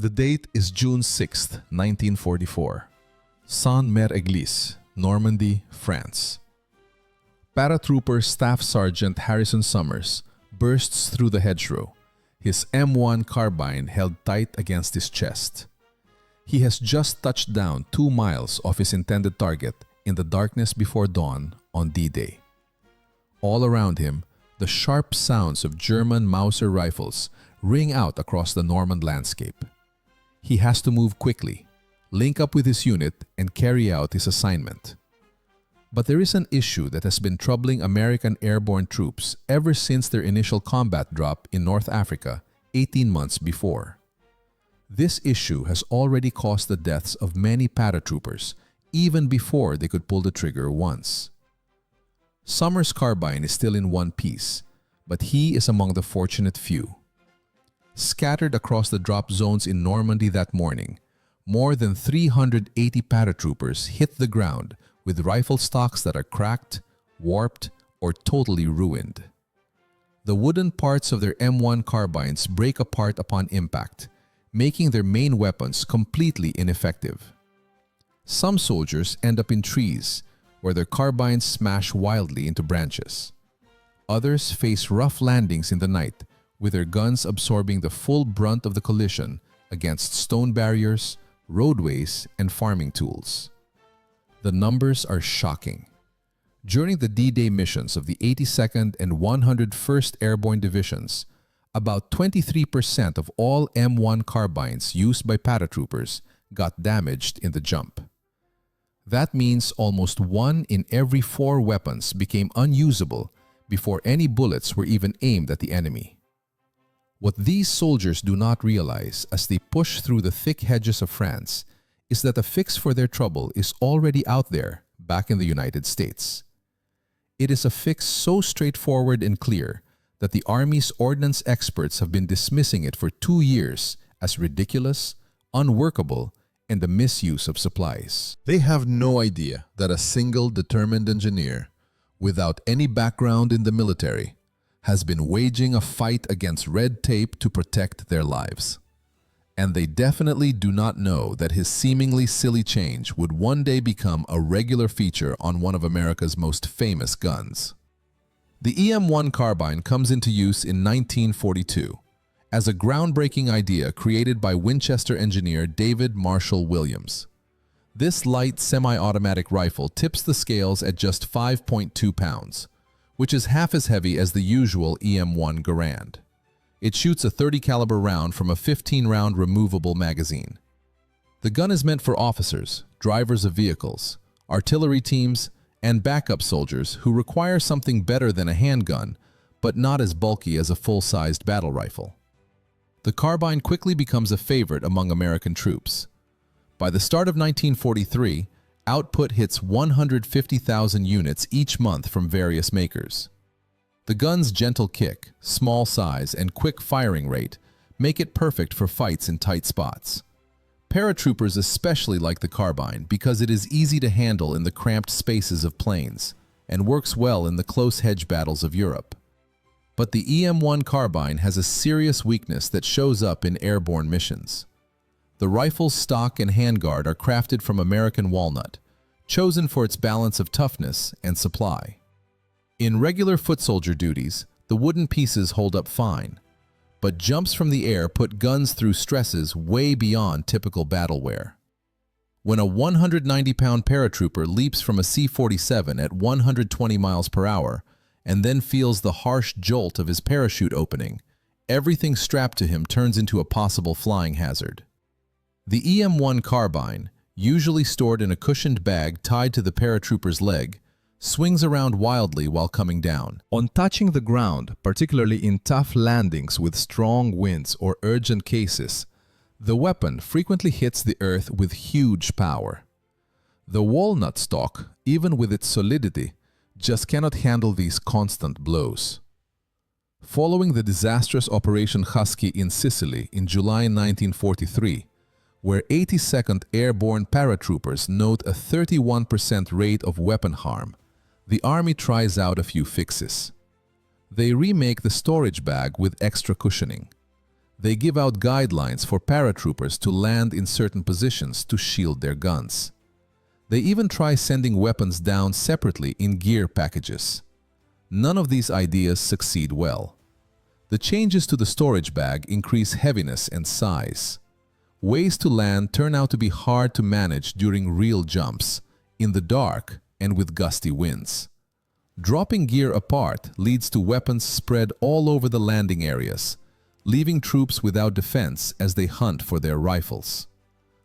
The date is June 6, 1944. Saint-Mère-Église, Normandy, France. Paratrooper Staff Sergeant Harrison Summers bursts through the hedgerow, his M1 carbine held tight against his chest. He has just touched down 2 miles off his intended target in the darkness before dawn on D-Day. All around him, the sharp sounds of German Mauser rifles ring out across the Norman landscape. He has to move quickly, link up with his unit, and carry out his assignment. But there is an issue that has been troubling American airborne troops ever since their initial combat drop in North Africa 18 months before. This issue has already caused the deaths of many paratroopers even before they could pull the trigger once. Summers' carbine is still in one piece, but he is among the fortunate few. Scattered across the drop zones in Normandy that morning, more than 380 paratroopers hit the ground with rifle stocks that are cracked, warped, or totally ruined. The wooden parts of their M1 carbines break apart upon impact, making their main weapons completely ineffective. Some soldiers end up in trees, where their carbines smash wildly into branches. Others face rough landings in the night, with their guns absorbing the full brunt of the collision against stone barriers, roadways, and farming tools. The numbers are shocking. During the D-Day missions of the 82nd and 101st Airborne Divisions, about 23% of all M1 carbines used by paratroopers got damaged in the jump. That means almost 1 in every 4 weapons became unusable before any bullets were even aimed at the enemy. What these soldiers do not realize as they push through the thick hedges of France is that a fix for their trouble is already out there back in the United States. It is a fix so straightforward and clear that the Army's ordnance experts have been dismissing it for 2 years as ridiculous, unworkable, and the misuse of supplies. They have no idea that a single determined engineer, without any background in the military, has been waging a fight against red tape to protect their lives. And they definitely do not know that his seemingly silly change would one day become a regular feature on one of America's most famous guns. The EM-1 carbine comes into use in 1942 as a groundbreaking idea created by Winchester engineer David Marshall Williams. This light semi-automatic rifle tips the scales at just 5.2 pounds, which is half as heavy as the usual EM-1 Garand. It shoots a .30 caliber round from a 15-round removable magazine. The gun is meant for officers, drivers of vehicles, artillery teams, and backup soldiers who require something better than a handgun, but not as bulky as a full-sized battle rifle. The carbine quickly becomes a favorite among American troops. By the start of 1943, output hits 150,000 units each month from various makers. The gun's gentle kick, small size, and quick firing rate make it perfect for fights in tight spots. Paratroopers especially like the carbine because it is easy to handle in the cramped spaces of plains and works well in the close hedge battles of Europe. But the EM-1 carbine has a serious weakness that shows up in airborne missions. The rifle's stock and handguard are crafted from American walnut, chosen for its balance of toughness and supply. In regular foot soldier duties, the wooden pieces hold up fine, but jumps from the air put guns through stresses way beyond typical battle wear. When a 190-pound paratrooper leaps from a C-47 at 120 miles per hour and then feels the harsh jolt of his parachute opening, everything strapped to him turns into a possible flying hazard. The EM-1 carbine, usually stored in a cushioned bag tied to the paratrooper's leg, swings around wildly while coming down. On touching the ground, particularly in tough landings with strong winds or urgent cases, the weapon frequently hits the earth with huge power. The walnut stock, even with its solidity, just cannot handle these constant blows. Following the disastrous Operation Husky in Sicily in July 1943, where 82nd Airborne Paratroopers note a 31% rate of weapon harm, the Army tries out a few fixes. They remake the storage bag with extra cushioning. They give out guidelines for paratroopers to land in certain positions to shield their guns. They even try sending weapons down separately in gear packages. None of these ideas succeed well. The changes to the storage bag increase heaviness and size. Ways to land turn out to be hard to manage during real jumps, in the dark, and with gusty winds. Dropping gear apart leads to weapons spread all over the landing areas, leaving troops without defense as they hunt for their rifles.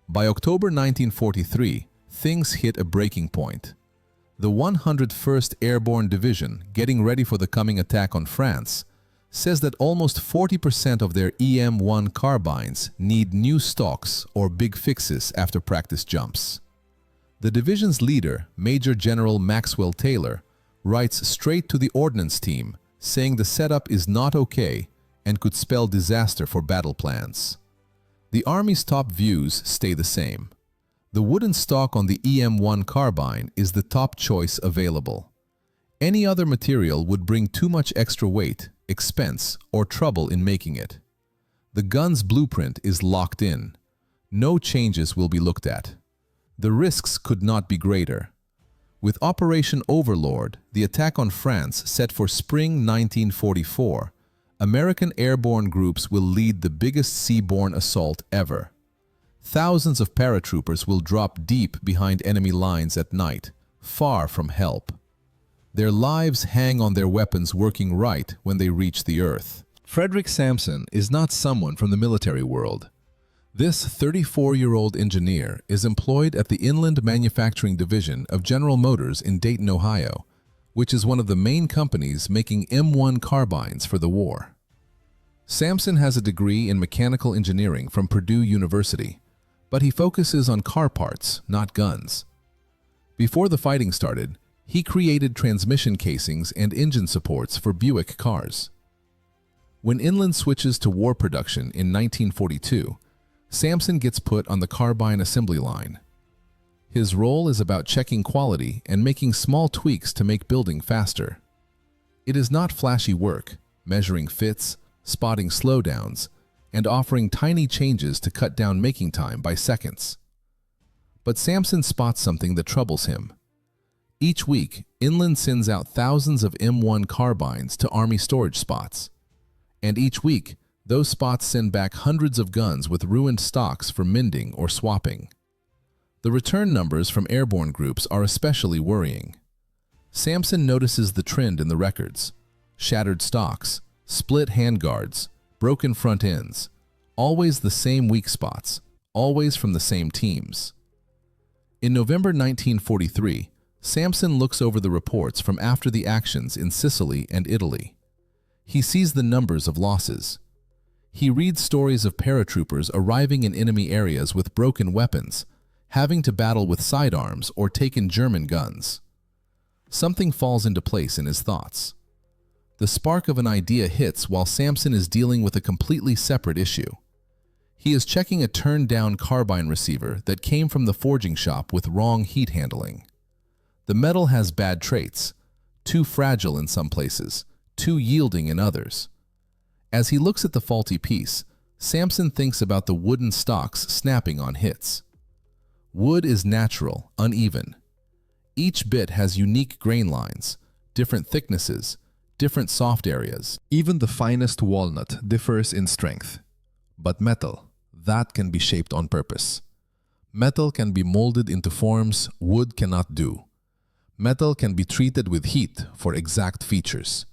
By October 1943, things hit a breaking point. The 101st Airborne Division, getting ready for the coming attack on France, says that almost 40% of their EM-1 carbines need new stocks or big fixes after practice jumps. The division's leader, Major General Maxwell Taylor, writes straight to the ordnance team, saying the setup is not okay and could spell disaster for battle plans. The Army's top views stay the same. The wooden stock on the EM-1 carbine is the top choice available. Any other material would bring too much extra weight, expense, or trouble in making it. The gun's blueprint is locked in. No changes will be looked at. The risks could not be greater. With Operation Overlord, the attack on France set for spring 1944, American airborne groups will lead the biggest seaborne assault ever. Thousands of paratroopers will drop deep behind enemy lines at night, far from help. Their lives hang on their weapons working right when they reach the earth. Frederick Samson is not someone from the military world. This 34-year-old engineer is employed at the Inland Manufacturing Division of General Motors in Dayton, Ohio, which is one of the main companies making M1 carbines for the war. Samson has a degree in mechanical engineering from Purdue University, but he focuses on car parts, not guns. Before the fighting started, he created transmission casings and engine supports for Buick cars. When Inland switches to war production in 1942, Samson gets put on the carbine assembly line. His role is about checking quality and making small tweaks to make building faster. It is not flashy work, measuring fits, spotting slowdowns, and offering tiny changes to cut down making time by seconds. But Samson spots something that troubles him. Each week, Inland sends out thousands of M1 carbines to Army storage spots. And each week, those spots send back hundreds of guns with ruined stocks for mending or swapping. The return numbers from airborne groups are especially worrying. Samson notices the trend in the records: shattered stocks, split handguards, broken front ends, always the same weak spots, always from the same teams. In November 1943, Samson looks over the reports from after the actions in Sicily and Italy. He sees the numbers of losses. He reads stories of paratroopers arriving in enemy areas with broken weapons, having to battle with sidearms or taken German guns. Something falls into place in his thoughts. The spark of an idea hits while Samson is dealing with a completely separate issue. He is checking a turned-down carbine receiver that came from the forging shop with wrong heat handling. The metal has bad traits, too fragile in some places, too yielding in others. As he looks at the faulty piece, Samson thinks about the wooden stocks snapping on hits. Wood is natural, uneven. Each bit has unique grain lines, different thicknesses, different soft areas. Even the finest walnut differs in strength. But metal, that can be shaped on purpose. Metal can be molded into forms wood cannot do. Metal can be treated with heat for exact features.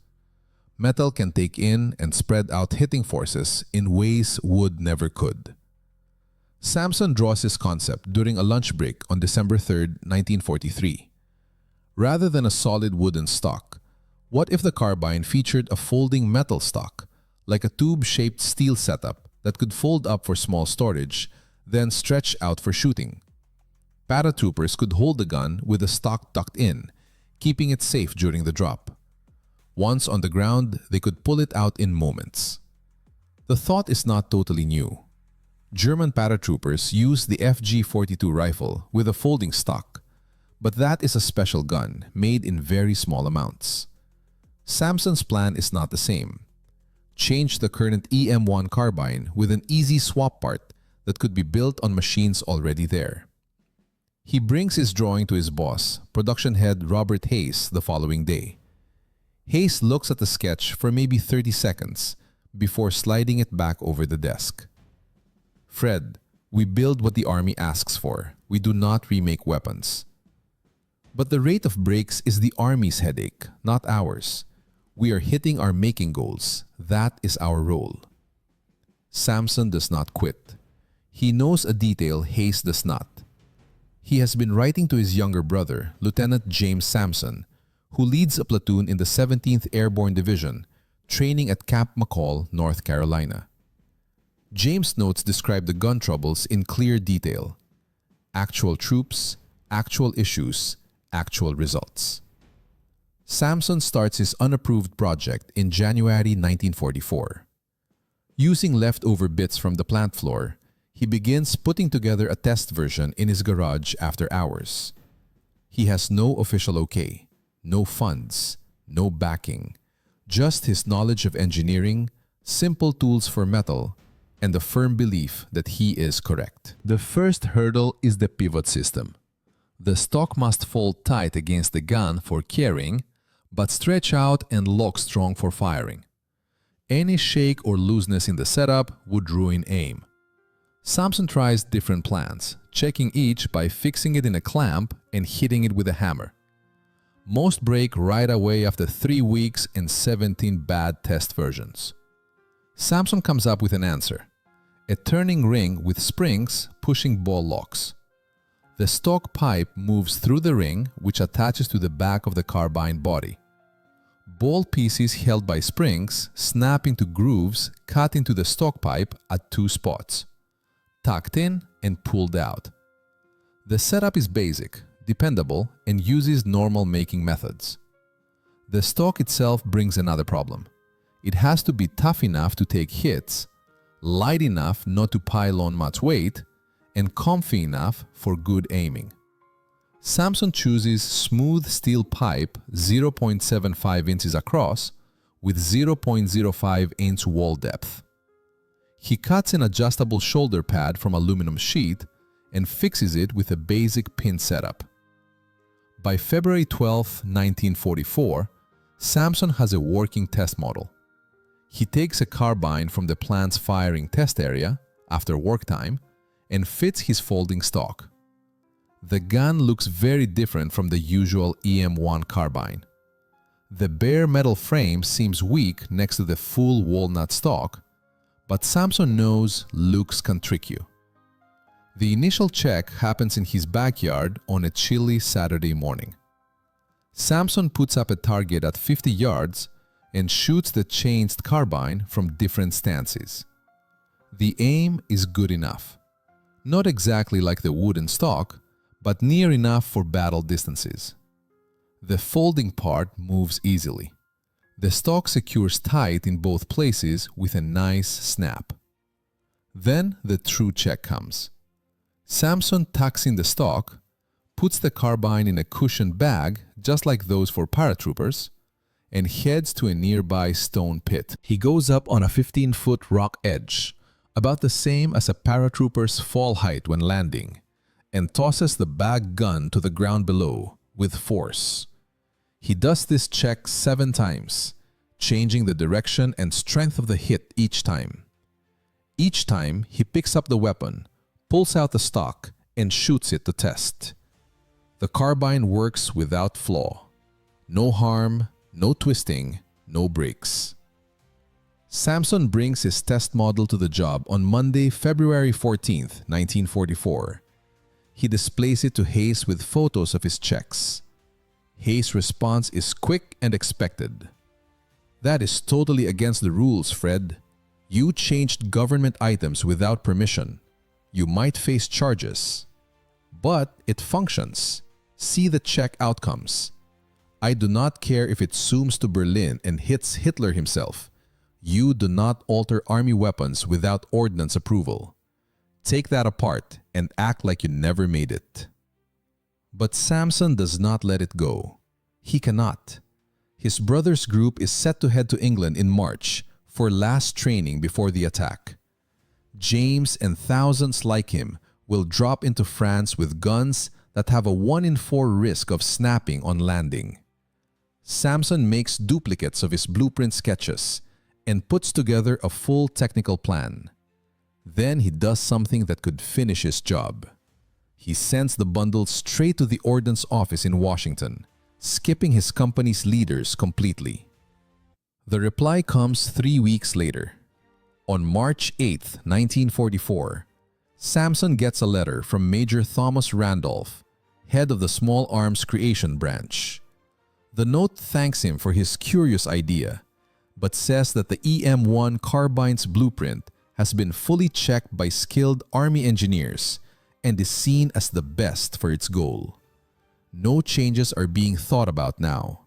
Metal can take in and spread out hitting forces in ways wood never could. Samson draws his concept during a lunch break on December 3, 1943. Rather than a solid wooden stock, what if the carbine featured a folding metal stock, like a tube-shaped steel setup that could fold up for small storage, then stretch out for shooting? Paratroopers could hold the gun with the stock tucked in, keeping it safe during the drop. Once on the ground, they could pull it out in moments. The thought is not totally new. German paratroopers used the FG-42 rifle with a folding stock, but that is a special gun made in very small amounts. Samson's plan is not the same. change the current EM1 carbine with an easy swap part that could be built on machines already there. He brings his drawing to his boss, production head Robert Hayes, the following day. Hayes looks at the sketch for maybe 30 seconds before sliding it back over the desk. "Fred, we build what the Army asks for. We do not remake weapons." But the rate of breaks is the Army's headache, not ours. We are hitting our making goals. That is our role. Samson does not quit. He knows a detail Hayes does not. He has been writing to his younger brother, Lieutenant James Samson, who leads a platoon in the 17th Airborne Division, training at Camp McCall, North Carolina. James' notes describe the gun troubles in clear detail. Actual troops, actual issues, actual results. Samson starts his unapproved project in January 1944. Using leftover bits from the plant floor, he begins putting together a test version in his garage after hours. He has no official okay, no funds, no backing, just his knowledge of engineering, simple tools for metal, and the firm belief that he is correct. The first hurdle is the pivot system. The stock must fold tight against the gun for carrying, but stretch out and lock strong for firing. Any shake or looseness in the setup would ruin aim. Samson tries different plans, checking each by fixing it in a clamp and hitting it with a hammer. Most break right away after 3 weeks and 17 bad test versions. Samson comes up with an answer: a turning ring with springs pushing ball locks. The stock pipe moves through the ring, which attaches to the back of the carbine body. Ball pieces held by springs snap into grooves cut into the stock pipe at 2 spots, tucked in and pulled out. The setup is basic, dependable, and uses normal making methods. The stock itself brings another problem. It has to be tough enough to take hits, light enough not to pile on much weight, and comfy enough for good aiming. Samson chooses smooth steel pipe 0.75 inches across with 0.05-inch wall depth. He cuts an adjustable shoulder pad from aluminum sheet and fixes it with a basic pin setup. By February 12, 1944, Samson has a working test model. He takes a carbine from the plant's firing test area after work time and fits his folding stock. The gun looks very different from the usual EM1 carbine. The bare metal frame seems weak next to the full walnut stock, but Samson knows looks can trick you. The initial check happens in his backyard on a chilly Saturday morning. Samson puts up a target at 50 yards and shoots the changed carbine from different stances. The aim is good enough. Not exactly like the wooden stock, but near enough for battle distances. The folding part moves easily. The stock secures tight in both places with a nice snap. Then the true check comes. Samson tucks in the stock, puts the carbine in a cushioned bag just like those for paratroopers, and heads to a nearby stone pit. He goes up on a 15-foot rock edge, about the same as a paratrooper's fall height when landing, and tosses the bag gun to the ground below with force. He does this check 7 times, changing the direction and strength of the hit each time. Each time, he picks up the weapon, pulls out the stock, and shoots it to test. The carbine works without flaw. No harm, no twisting, no breaks. Samson brings his test model to the job on Monday, February 14th, 1944. He displays it to Hayes with photos of his checks. Hayes' response is quick and expected. "That is totally against the rules, Fred. You changed government items without permission. You might face charges. But it functions. See the check outcomes. I do not care if it zooms to Berlin and hits Hitler himself. You do not alter army weapons without ordnance approval. Take that apart and act like you never made it." But Samson does not let it go. He cannot. His brother's group is set to head to England in March for last training before the attack. James and thousands like him will drop into France with guns that have a 1 in 4 risk of snapping on landing. Samson makes duplicates of his blueprint sketches and puts together a full technical plan. Then he does something that could finish his job. He sends the bundle straight to the Ordnance Office in Washington, skipping his company's leaders completely. The reply comes 3 weeks later. On March 8, 1944, Samson gets a letter from Major Thomas Randolph, head of the Small Arms Creation Branch. The note thanks him for his curious idea, but says that the EM-1 carbine's blueprint has been fully checked by skilled Army engineers and is seen as the best for its goal. No changes are being thought about now.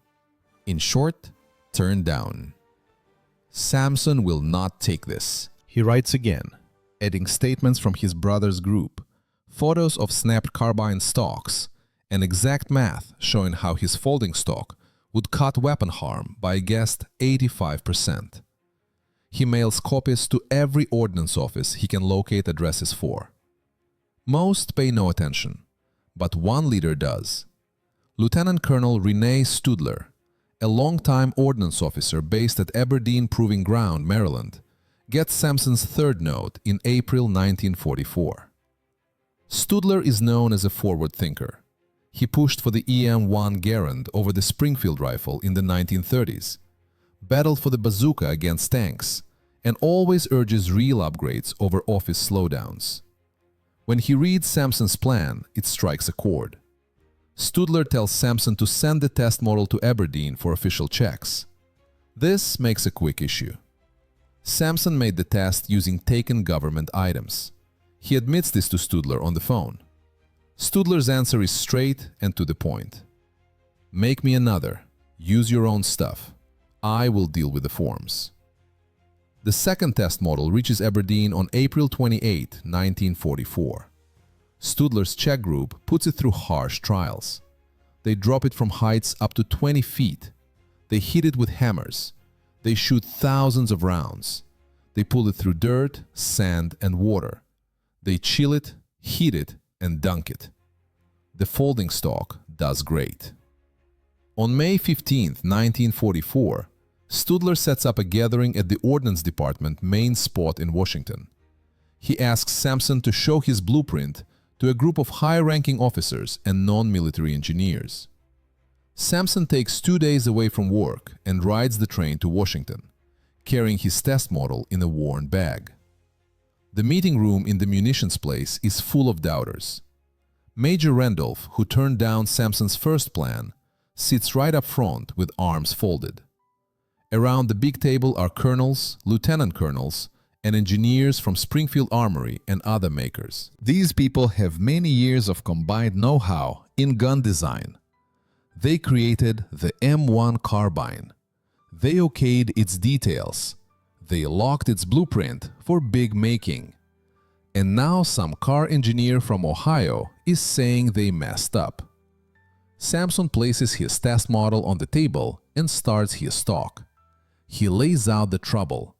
In short, turned down. Samson will not take this. He writes again, adding statements from his brother's group, photos of snapped carbine stocks, and exact math showing how his folding stock would cut weapon harm by a guessed 85%. He mails copies to every ordnance office he can locate addresses for. Most pay no attention, but one leader does. Lieutenant Colonel Rene Studler, a longtime ordnance officer based at Aberdeen Proving Ground, Maryland, gets Samson's third note in April 1944. Studler is known as a forward thinker. He pushed for the EM-1 Garand over the Springfield rifle in the 1930s, battled for the bazooka against tanks, and always urges real upgrades over office slowdowns. When he reads Samson's plan, it strikes a chord. Studler tells Samson to send the test model to Aberdeen for official checks. This makes a quick issue. Samson made the test using taken government items. He admits this to Studler on the phone. Studler's answer is straight and to the point. Make me another. Use your own stuff. I will deal with the forms. The second test model reaches Aberdeen on April 28, 1944. Studler's check group puts it through harsh trials. They drop it from heights up to 20 feet. They hit it with hammers. They shoot thousands of rounds. They pull it through dirt, sand, and water. They chill it, heat it, and dunk it. The folding stock does great. On May 15, 1944, Studler sets up a gathering at the Ordnance Department main spot in Washington. He asks Samson to show his blueprint to a group of high-ranking officers and non-military engineers. Samson takes 2 days away from work and rides the train to Washington, carrying his test model in a worn bag. The meeting room in the munitions place is full of doubters. Major Randolph, who turned down Samson's first plan, sits right up front with arms folded. Around the big table are colonels, lieutenant colonels, and engineers from Springfield Armory and other makers. These people have many years of combined know-how in gun design. They created the M1 carbine. They okayed its details. They locked its blueprint for big making. And now some car engineer from Ohio is saying they messed up. Samson places his test model on the table and starts his talk. He lays out the trouble.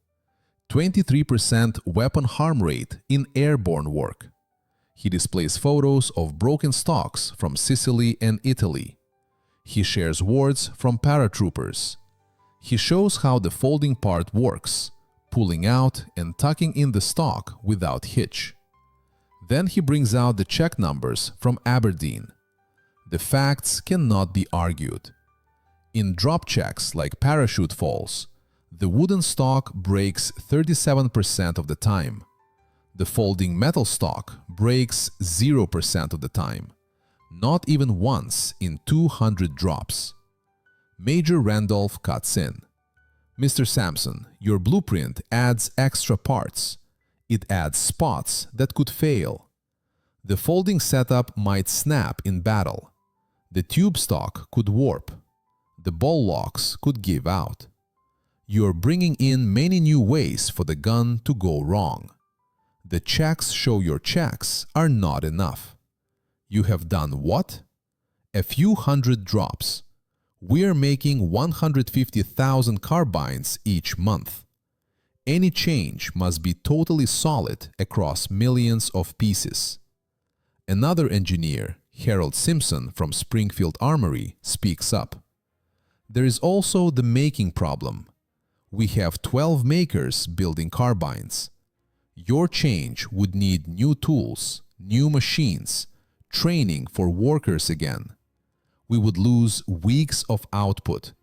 23% weapon harm rate in airborne work. He displays photos of broken stocks from Sicily and Italy. He shares words from paratroopers. He shows how the folding part works, pulling out and tucking in the stock without hitch. Then he brings out the check numbers from Aberdeen. The facts cannot be argued. In drop checks like parachute falls, the wooden stock breaks 37% of the time. The folding metal stock breaks 0% of the time, not even once in 200 drops. Major Randolph cuts in. Mr. Samson, your blueprint adds extra parts. It adds spots that could fail. The folding setup might snap in battle. The tube stock could warp. The ball locks could give out. You're bringing in many new ways for the gun to go wrong. The checks show your checks are not enough. You have done what? A few hundred drops. We're making 150,000 carbines each month. Any change must be totally solid across millions of pieces. Another engineer, Harold Simpson from Springfield Armory, speaks up. There is also the making problem. We have 12 makers building carbines. Your change would need new tools, new machines, training for workers again. We would lose weeks of output.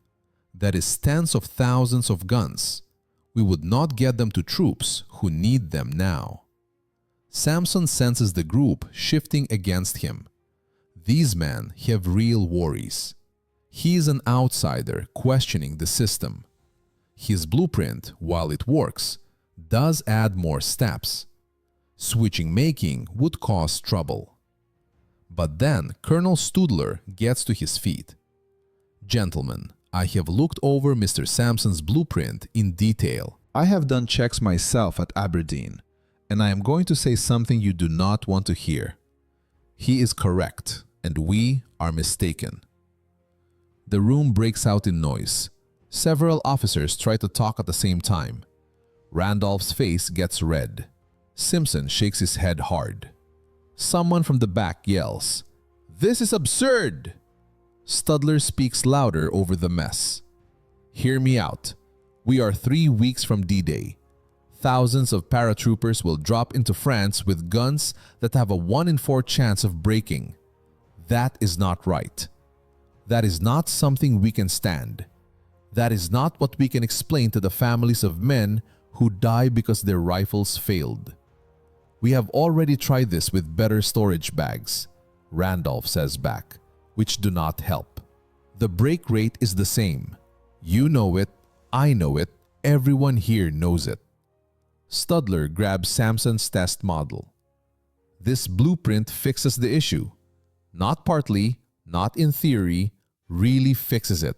That is tens of thousands of guns. We would not get them to troops who need them now. Samson senses the group shifting against him. These men have real worries. He is an outsider questioning the system. His blueprint, while it works, does add more steps. Switching making would cause trouble. But then Colonel Studler gets to his feet. Gentlemen, I have looked over Mr. Samson's blueprint in detail. I have done checks myself at Aberdeen, and I am going to say something you do not want to hear. He is correct, and we are mistaken. The room breaks out in noise. Several officers try to talk at the same time. Randolph's face gets red. Simpson shakes his head hard. Someone from the back yells, "This is absurd!" Studler speaks louder over the mess. Hear me out. We are 3 weeks from D-Day. Thousands of paratroopers will drop into France with guns that have a 1 in 4 chance of breaking. That is not right. That is not something we can stand. That is not what we can explain to the families of men who die because their rifles failed. We have already tried this with better storage bags, Randolph says back, which do not help. The break rate is the same. You know it, I know it, everyone here knows it. Studler grabs Samson's test model. This blueprint fixes the issue. Not partly, not in theory, really fixes it.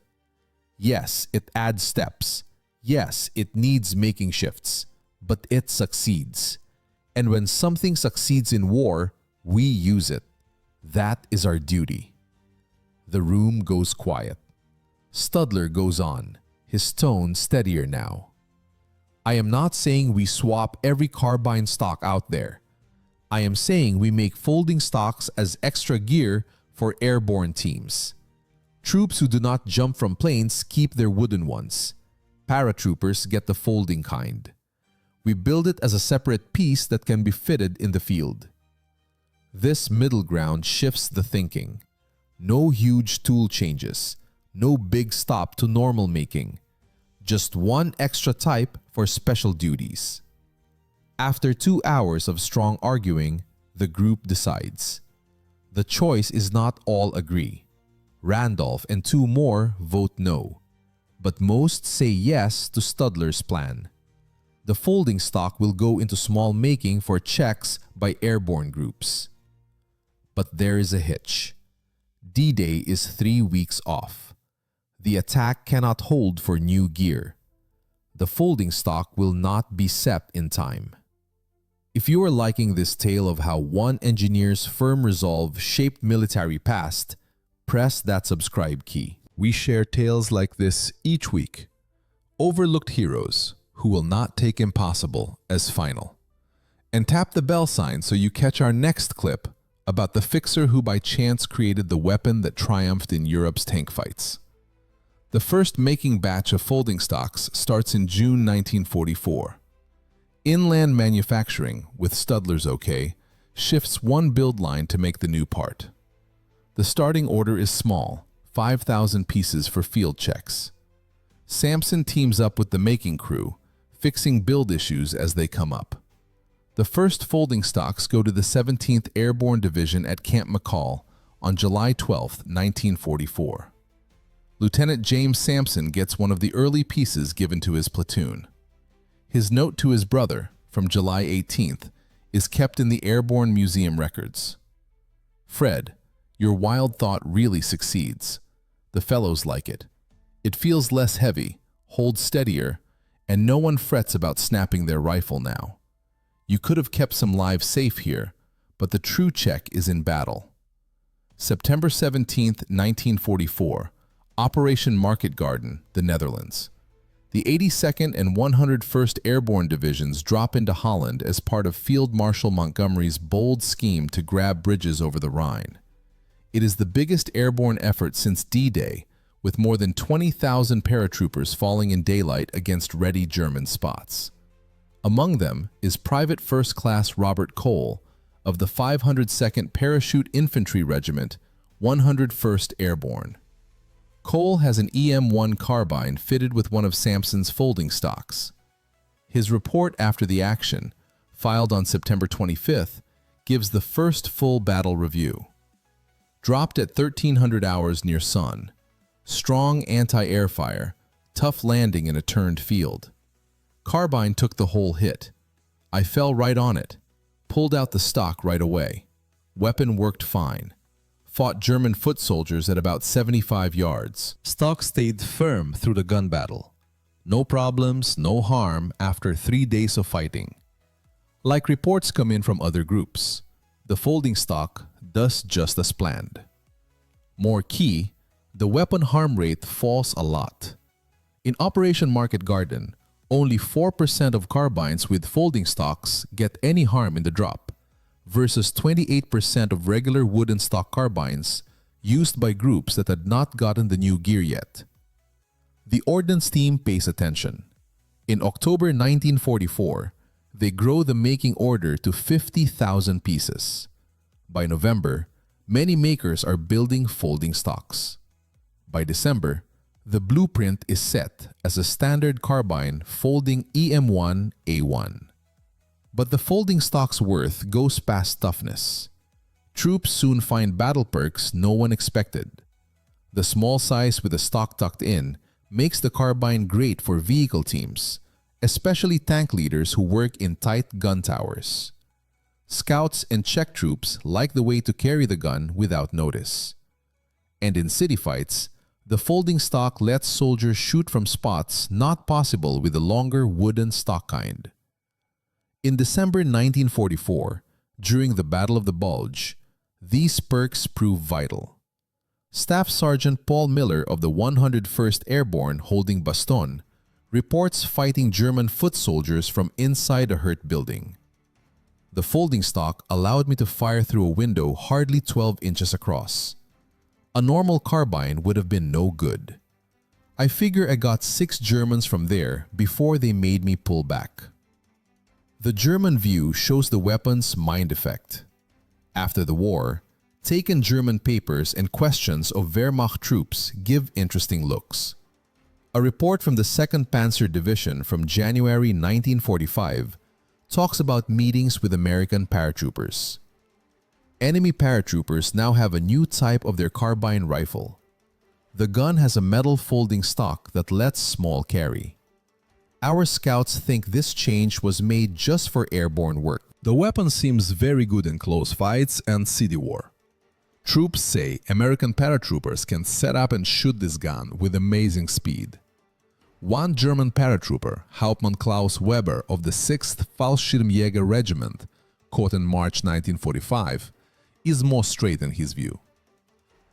Yes, it adds steps. Yes, it needs making shifts, but it succeeds. And when something succeeds in war, we use it. That is our duty. The room goes quiet. Studler goes on, his tone steadier now. I am not saying we swap every carbine stock out there. I am saying we make folding stocks as extra gear for airborne teams. Troops who do not jump from planes keep their wooden ones. Paratroopers get the folding kind. We build it as a separate piece that can be fitted in the field. This middle ground shifts the thinking. No huge tool changes. No big stop to normal making. Just one extra type for special duties. After 2 hours of strong arguing, the group decides. The choice is not all agree. Randolph and 2 more vote no, but most say yes to Studler's plan. The folding stock will go into small making for checks by airborne groups. But there is a hitch. D-Day is 3 weeks off. The attack cannot hold for new gear. The folding stock will not be set in time. If you are liking this tale of how one engineer's firm resolve shaped military past, press that subscribe key. We share tales like this each week. Overlooked heroes who will not take impossible as final. And tap the bell sign so you catch our next clip about the fixer who by chance created the weapon that triumphed in Europe's tank fights. The first making batch of folding stocks starts in June 1944. Inland manufacturing, with Studler's okay, shifts one build line to make the new part. The starting order is small, 5,000 pieces for field checks. Samson teams up with the making crew, fixing build issues as they come up. The first folding stocks go to the 17th Airborne Division at Camp McCall on July 12, 1944. Lieutenant James Samson gets one of the early pieces given to his platoon. His note to his brother, from July 18th, is kept in the Airborne Museum records. Fred, your wild thought really succeeds. The fellows like it. It feels less heavy, holds steadier, and no one frets about snapping their rifle now. You could have kept some lives safe here, but the true check is in battle. September 17, 1944, Operation Market Garden, the Netherlands. The 82nd and 101st Airborne Divisions drop into Holland as part of Field Marshal Montgomery's bold scheme to grab bridges over the Rhine. It is the biggest airborne effort since D-Day, with more than 20,000 paratroopers falling in daylight against ready German spots. Among them is Private First Class Robert Cole of the 502nd Parachute Infantry Regiment, 101st Airborne. Cole has an EM-1 carbine fitted with one of Samson's folding stocks. His report after the action, filed on September 25th, gives the first full battle review. Dropped at 1300 hours near sun. Strong anti-air fire, tough landing in a turned field. Carbine took the whole hit. I fell right on it. Pulled out the stock right away. Weapon worked fine. Fought German foot soldiers at about 75 yards. Stock stayed firm through the gun battle. No problems, no harm after 3 days of fighting. Like reports come in from other groups, the folding stock does just as planned. More key, the weapon harm rate falls a lot. In Operation Market Garden, only 4% of carbines with folding stocks get any harm in the drop, versus 28% of regular wooden stock carbines used by groups that had not gotten the new gear yet. The ordnance team pays attention. In October 1944, they grow the making order to 50,000 pieces. By November, many makers are building folding stocks. By December, the blueprint is set as a standard carbine folding EM1A1. But the folding stock's worth goes past toughness. Troops soon find battle perks no one expected. The small size with the stock tucked in makes the carbine great for vehicle teams, especially tank leaders who work in tight gun towers. Scouts and check troops like the way to carry the gun without notice. And in city fights, the folding stock lets soldiers shoot from spots not possible with the longer wooden stock kind. In December 1944, during the Battle of the Bulge, these perks prove vital. Staff Sergeant Paul Miller of the 101st Airborne holding Baston reports fighting German foot soldiers from inside a hurt building. The folding stock allowed me to fire through a window hardly 12 inches across. A normal carbine would have been no good. I figure I got 6 Germans from there before they made me pull back. The German view shows the weapon's mind effect. After the war, taken German papers and questions of Wehrmacht troops give interesting looks. A report from the 2nd Panzer Division from January 1945 talks about meetings with American paratroopers. Enemy paratroopers now have a new type of their carbine rifle. The gun has a metal folding stock that lets small carry. Our scouts think this change was made just for airborne work. The weapon seems very good in close fights and city war. Troops say American paratroopers can set up and shoot this gun with amazing speed. One German paratrooper, Hauptmann Klaus Weber of the 6th Fallschirmjäger Regiment, caught in March 1945, is more straight in his view.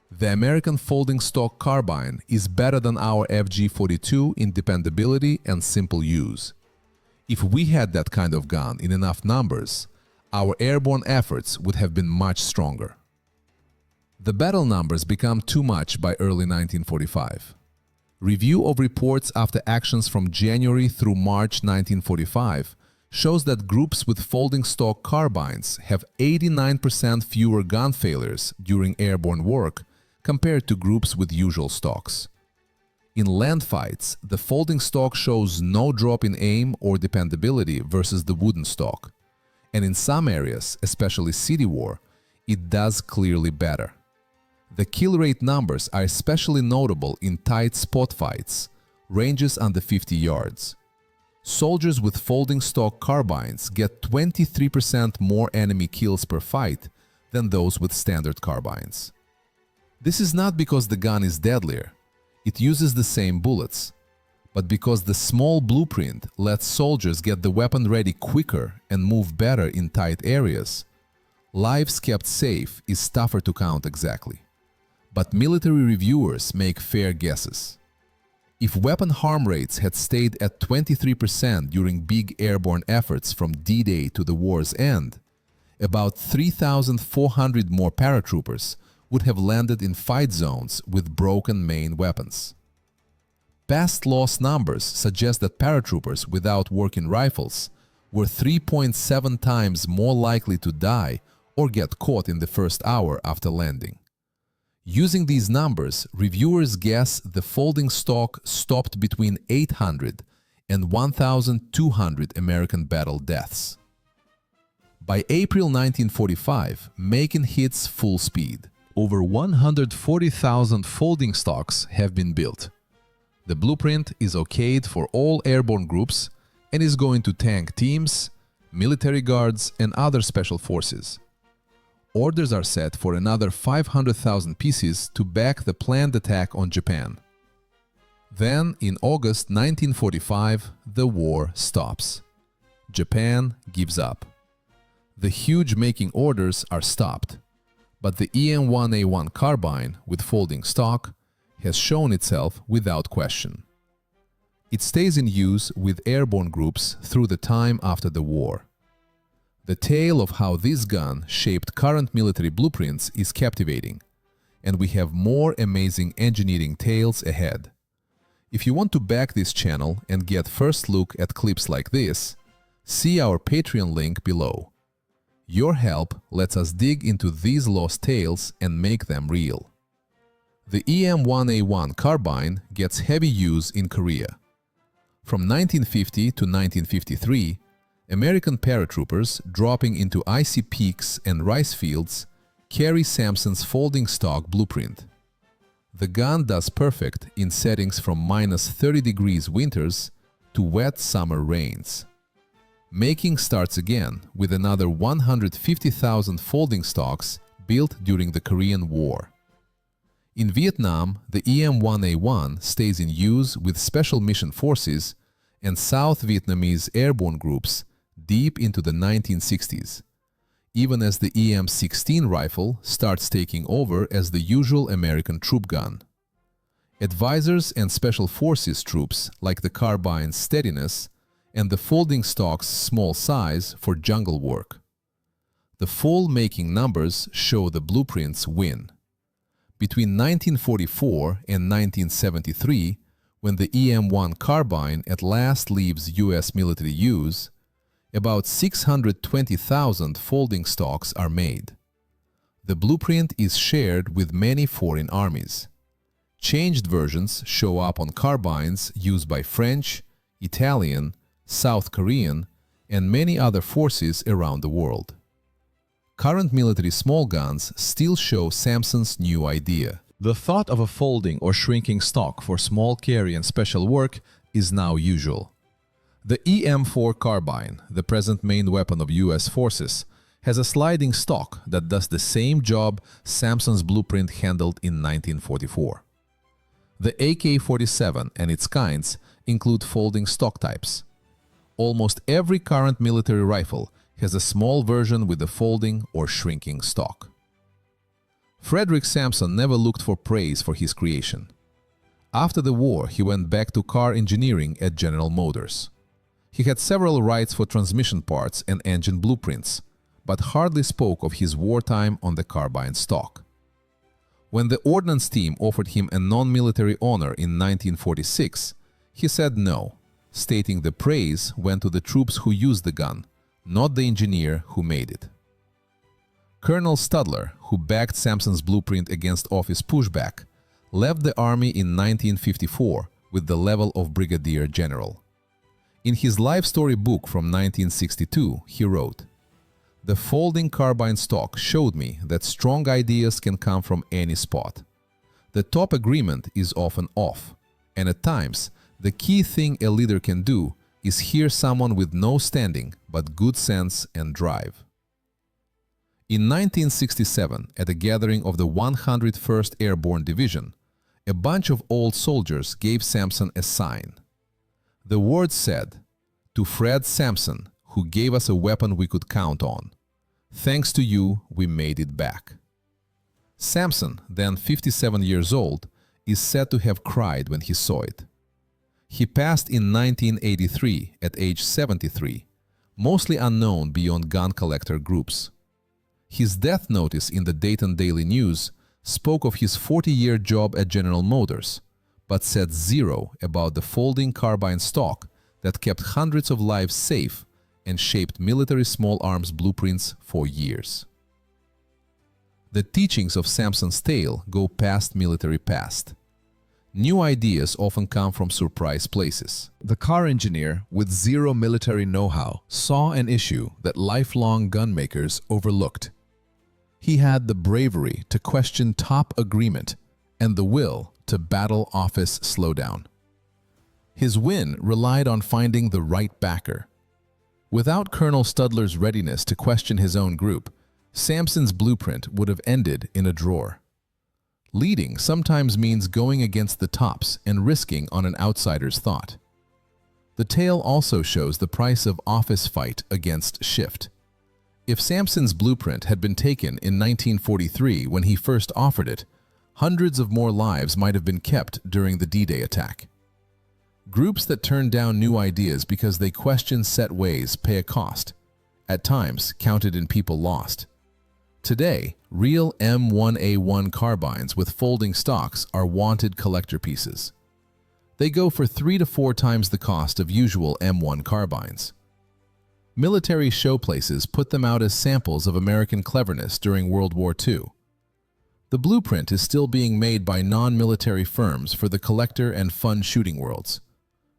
The American folding stock carbine is better than our FG-42 in dependability and simple use. If we had that kind of gun in enough numbers, our airborne efforts would have been much stronger. The battle numbers become too much by early 1945. Review of reports after actions from January through March 1945 shows that groups with folding stock carbines have 89% fewer gun failures during airborne work compared to groups with usual stocks. In land fights, the folding stock shows no drop in aim or dependability versus the wooden stock. And in some areas, especially city war, it does clearly better. The kill rate numbers are especially notable in tight spot fights, ranges under 50 yards. Soldiers with folding stock carbines get 23% more enemy kills per fight than those with standard carbines. This is not because the gun is deadlier, it uses the same bullets, but because the small blueprint lets soldiers get the weapon ready quicker and move better in tight areas. Lives kept safe is tougher to count exactly, but military reviewers make fair guesses. If weapon harm rates had stayed at 23% during big airborne efforts from D-Day to the war's end, about 3,400 more paratroopers would have landed in fight zones with broken main weapons. Past loss numbers suggest that paratroopers without working rifles were 3.7 times more likely to die or get caught in the first hour after landing. Using these numbers, reviewers guess the folding stock stopped between 800 and 1,200 American battle deaths. By April 1945, Macon hits full speed. Over 140,000 folding stocks have been built. The blueprint is okayed for all airborne groups and is going to tank teams, military guards, and other special forces. Orders are set for another 500,000 pieces to back the planned attack on Japan. Then, in August 1945, the war stops. Japan gives up. The huge making orders are stopped, but the EM-1A1 carbine with folding stock has shown itself without question. It stays in use with airborne groups through the time after the war. The tale of how this gun shaped current military blueprints is captivating, and we have more amazing engineering tales ahead. If you want to back this channel and get first look at clips like this, see our Patreon link below. Your help lets us dig into these lost tales and make them real. The EM-1A1 carbine gets heavy use in Korea. From 1950 to 1953, American paratroopers dropping into icy peaks and rice fields carry Samson's folding stock blueprint. The gun does perfect in settings from -30 degrees winters to wet summer rains. Making starts again with another 150,000 folding stocks built during the Korean War. In Vietnam, the EM-1A1 stays in use with Special Mission Forces and South Vietnamese airborne groups deep into the 1960s, even as the EM-16 rifle starts taking over as the usual American troop gun. Advisors and Special Forces troops like the carbine's steadiness and the folding stock's small size for jungle work. The full making numbers show the blueprints win. Between 1944 and 1973, when the EM-1 carbine at last leaves U.S. military use, about 620,000 folding stocks are made. The blueprint is shared with many foreign armies. Changed versions show up on carbines used by French, Italian, South Korean, and many other forces around the world. Current military small guns still show Samson's new idea. The thought of a folding or shrinking stock for small carry and special work is now usual. The EM-4 carbine, the present main weapon of U.S. forces, has a sliding stock that does the same job Samson's blueprint handled in 1944. The AK-47 and its kinds include folding stock types. Almost every current military rifle has a small version with a folding or shrinking stock. Frederick Samson never looked for praise for his creation. After the war, he went back to car engineering at General Motors. He had several rights for transmission parts and engine blueprints, but hardly spoke of his wartime on the carbine stock. When the ordnance team offered him a non-military honor in 1946, he said no, stating the praise went to the troops who used the gun, not the engineer who made it. Colonel Studler, who backed Samson's blueprint against office pushback, left the army in 1954 with the level of brigadier general. In his life story book from 1962, he wrote, "The folding carbine stock showed me that strong ideas can come from any spot. The top agreement is often off, and at times, the key thing a leader can do is hear someone with no standing but good sense and drive." In 1967, at a gathering of the 101st Airborne Division, a bunch of old soldiers gave Samson a sign. The words said, "To Fred Samson, who gave us a weapon we could count on. Thanks to you, we made it back." Samson, then 57 years old, is said to have cried when he saw it. He passed in 1983 at age 73, mostly unknown beyond gun collector groups. His death notice in the Dayton Daily News spoke of his 40-year job at General Motors, but said zero about the folding carbine stock that kept hundreds of lives safe and shaped military small arms blueprints for years. The teachings of Samson's tale go past military past. New ideas often come from surprise places. The car engineer, with zero military know-how, saw an issue that lifelong gun makers overlooked. He had the bravery to question top agreement and the will to battle office slowdown. His win relied on finding the right backer. Without Colonel Studler's readiness to question his own group, Samson's blueprint would have ended in a drawer. Leading sometimes means going against the tops and risking on an outsider's thought. The tale also shows the price of office fight against shift. If Samson's blueprint had been taken in 1943 when he first offered it, hundreds of more lives might have been kept during the D-Day attack. Groups that turn down new ideas because they question set ways pay a cost, at times counted in people lost. Today, real M1A1 carbines with folding stocks are wanted collector pieces. They go for 3 to 4 times the cost of usual M1 carbines. Military showplaces put them out as samples of American cleverness during World War II. The blueprint is still being made by non-military firms for the collector and fun shooting worlds.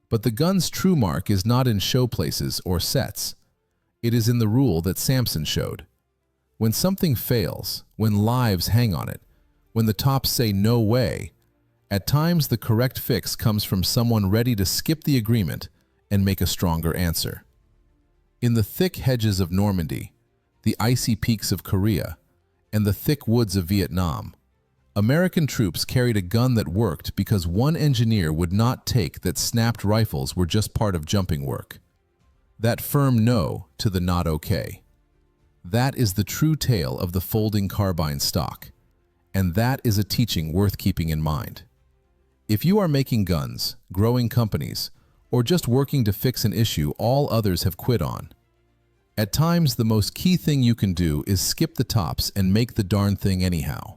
But the gun's true mark is not in showplaces or sets. It is in the rule that Samson showed. When something fails, when lives hang on it, when the tops say no way, at times the correct fix comes from someone ready to skip the agreement and make a stronger answer. In the thick hedges of Normandy, the icy peaks of Korea, and the thick woods of Vietnam, American troops carried a gun that worked because one engineer would not take that snapped rifles were just part of jumping work. That firm no to the not okay. That is the true tale of the folding carbine stock, and that is a teaching worth keeping in mind. If you are making guns, growing companies, or just working to fix an issue all others have quit on, at times the most key thing you can do is skip the tops and make the darn thing anyhow.